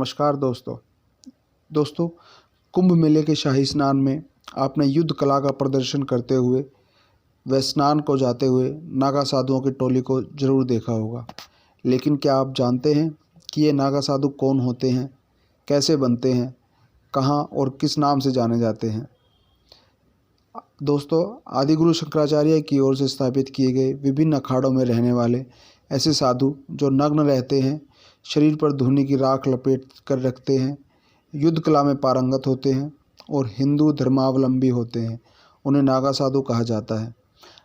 नमस्कार दोस्तों, कुंभ मेले के शाही स्नान में आपने युद्ध कला का प्रदर्शन करते हुए व स्नान को जाते हुए नागा साधुओं की टोली को जरूर देखा होगा। लेकिन क्या आप जानते हैं कि ये नागा साधु कौन होते हैं, कैसे बनते हैं, कहाँ और किस नाम से जाने जाते हैं? दोस्तों, आदिगुरु शंकराचार्य की ओर से स्थापित किए गए विभिन्न अखाड़ों में रहने वाले ऐसे साधु जो नग्न रहते हैं, शरीर पर धूनी की राख लपेट कर रखते हैं, युद्ध कला में पारंगत होते हैं और हिंदू धर्मावलंबी होते हैं, उन्हें नागा साधु कहा जाता है।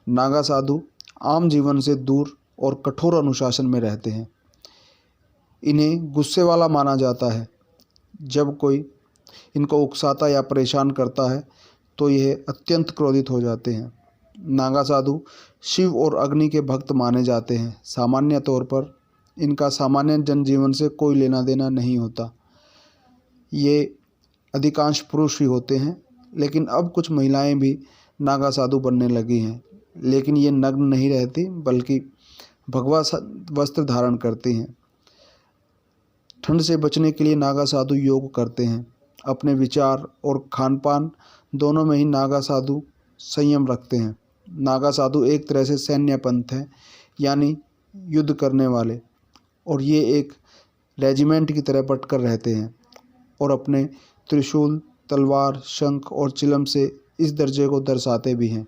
नागा साधु आम जीवन से दूर और कठोर अनुशासन में रहते हैं। इन्हें गुस्से वाला माना जाता है। जब कोई इनको उकसाता या परेशान करता है तो यह अत्यंत क्रोधित हो जाते हैं। नागा साधु शिव और अग्नि के भक्त माने जाते हैं। सामान्य तौर पर इनका सामान्य जनजीवन से कोई लेना देना नहीं होता। ये अधिकांश पुरुष ही होते हैं, लेकिन अब कुछ महिलाएं भी नागा साधु बनने लगी हैं। लेकिन ये नग्न नहीं रहती, बल्कि भगवा वस्त्र धारण करती हैं। ठंड से बचने के लिए नागा साधु योग करते हैं। अपने विचार और खान पान दोनों में ही नागा साधु संयम रखते हैं। नागा साधु एक तरह से सैन्य पंथ है, यानी युद्ध करने वाले, और ये एक रेजिमेंट की तरह बटकर रहते हैं और अपने त्रिशूल, तलवार, शंख और चिलम से इस दर्जे को दर्शाते भी हैं।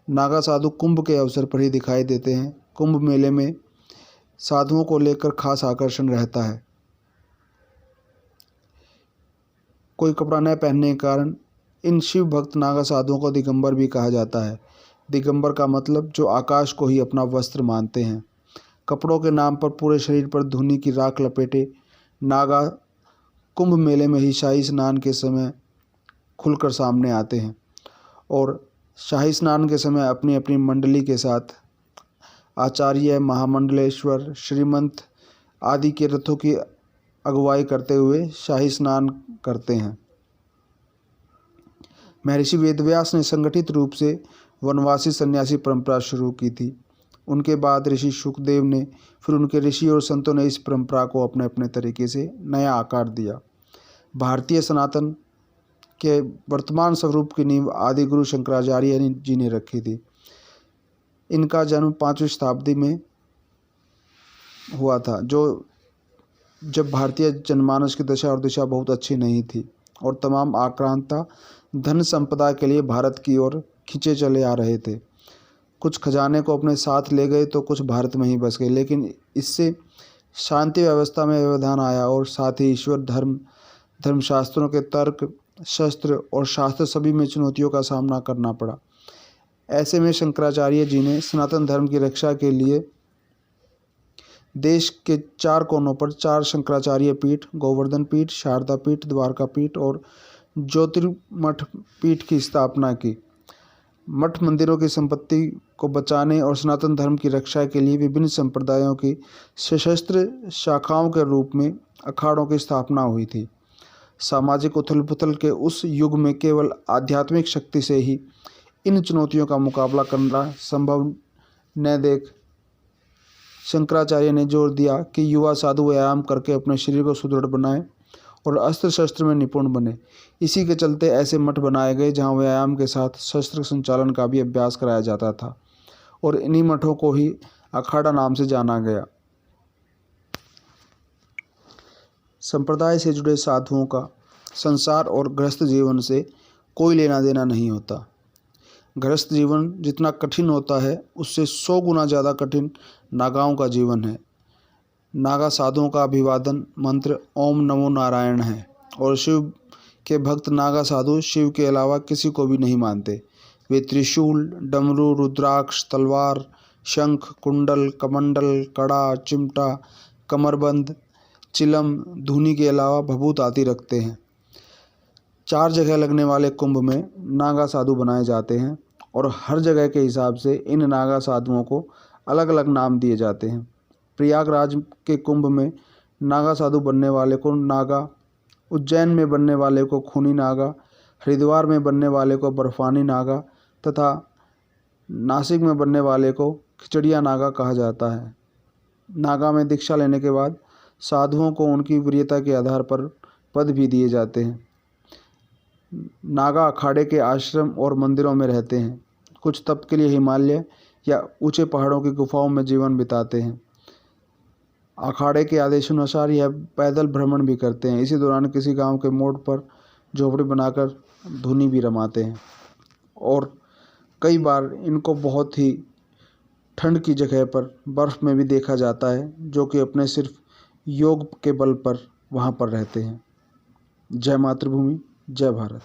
नागा साधु कुंभ के अवसर पर ही दिखाई देते हैं। कुंभ मेले में साधुओं को लेकर खास आकर्षण रहता है। कोई कपड़ा न पहनने के कारण इन शिव भक्त नागा साधुओं को दिगंबर भी कहा जाता है। दिगंबर का मतलब जो आकाश को ही अपना वस्त्र मानते हैं। कपड़ों के नाम पर पूरे शरीर पर धूनी की राख लपेटे नागा कुंभ मेले में ही शाही स्नान के समय खुलकर सामने आते हैं और शाही स्नान के समय अपनी अपनी मंडली के साथ आचार्य, महामंडलेश्वर, श्रीमंत आदि के रथों की अगुवाई करते हुए शाही स्नान करते हैं। महर्षि वेदव्यास ने संगठित रूप से वनवासी सन्यासी परंपरा शुरू की थी। उनके बाद ऋषि शुकदेव ने, फिर उनके ऋषि और संतों ने इस परंपरा को अपने अपने तरीके से नया आकार दिया। भारतीय सनातन के वर्तमान स्वरूप की नींव आदिगुरु शंकराचार्य जी ने रखी थी। इनका जन्म 5वीं शताब्दी में हुआ था, जब भारतीय जनमानस की दशा और दिशा बहुत अच्छी नहीं थी और तमाम आक्रांता धन संपदा के लिए भारत की ओर खींचे चले आ रहे थे। कुछ खजाने को अपने साथ ले गए तो कुछ भारत में ही बस गए, लेकिन इससे शांति व्यवस्था में व्यवधान आया और साथ ही ईश्वर, धर्मशास्त्रों के तर्क, शस्त्र और शास्त्र सभी में चुनौतियों का सामना करना पड़ा। ऐसे में शंकराचार्य जी ने सनातन धर्म की रक्षा के लिए देश के 4 कोनों पर 4 शंकराचार्य पीठ, गोवर्धन पीठ, शारदा पीठ, द्वारका पीठ और ज्योतिर्मठ पीठ की स्थापना की। मठ मंदिरों की संपत्ति को बचाने और सनातन धर्म की रक्षा के लिए विभिन्न संप्रदायों की सशस्त्र शाखाओं के रूप में अखाड़ों की स्थापना हुई थी। सामाजिक उथल पुथल के उस युग में केवल आध्यात्मिक शक्ति से ही इन चुनौतियों का मुकाबला करना संभव न देख शंकराचार्य ने जोर दिया कि युवा साधु व्यायाम करके अपने शरीर को सुदृढ़ बनाएं और अस्त्र शस्त्र में निपुण बने। इसी के चलते ऐसे मठ बनाए गए जहां व्यायाम के साथ शस्त्र संचालन का भी अभ्यास कराया जाता था और इन्हीं मठों को ही अखाड़ा नाम से जाना गया। संप्रदाय से जुड़े साधुओं का संसार और गृहस्थ जीवन से कोई लेना देना नहीं होता। गृहस्थ जीवन जितना कठिन होता है, उससे 100 गुना ज़्यादा कठिन नागाओं का जीवन है। नागा साधुओं का अभिवादन मंत्र ओम नमो नारायण है और शिव के भक्त नागा साधु शिव के अलावा किसी को भी नहीं मानते। वे त्रिशूल, डमरू, रुद्राक्ष, तलवार, शंख, कुंडल, कमंडल, कड़ा, चिमटा, कमरबंद, चिलम, धूनी के अलावा भभूत आदि रखते हैं। 4 जगह लगने वाले कुंभ में नागा साधु बनाए जाते हैं और हर जगह के हिसाब से इन नागा साधुओं को अलग अलग नाम दिए जाते हैं। प्रयागराज के कुंभ में नागा साधु बनने वाले को नागा, उज्जैन में बनने वाले को खूनी नागा, हरिद्वार में बनने वाले को बर्फानी नागा तथा नासिक में बनने वाले को खिचड़िया नागा कहा जाता है। नागा में दीक्षा लेने के बाद साधुओं को उनकी वीरता के आधार पर पद भी दिए जाते हैं। नागा अखाड़े के आश्रम और मंदिरों में रहते हैं। कुछ तप के लिए हिमालय या ऊंचे पहाड़ों की गुफाओं में जीवन बिताते हैं। अखाड़े के आदेशानुसार यह पैदल भ्रमण भी करते हैं। इसी दौरान किसी गांव के मोड़ पर झोपड़ी बनाकर धुनी भी रमाते हैं और कई बार इनको बहुत ही ठंड की जगह पर बर्फ़ में भी देखा जाता है, जो कि अपने सिर्फ योग के बल पर वहाँ पर रहते हैं। जय मातृभूमि, जय भारत।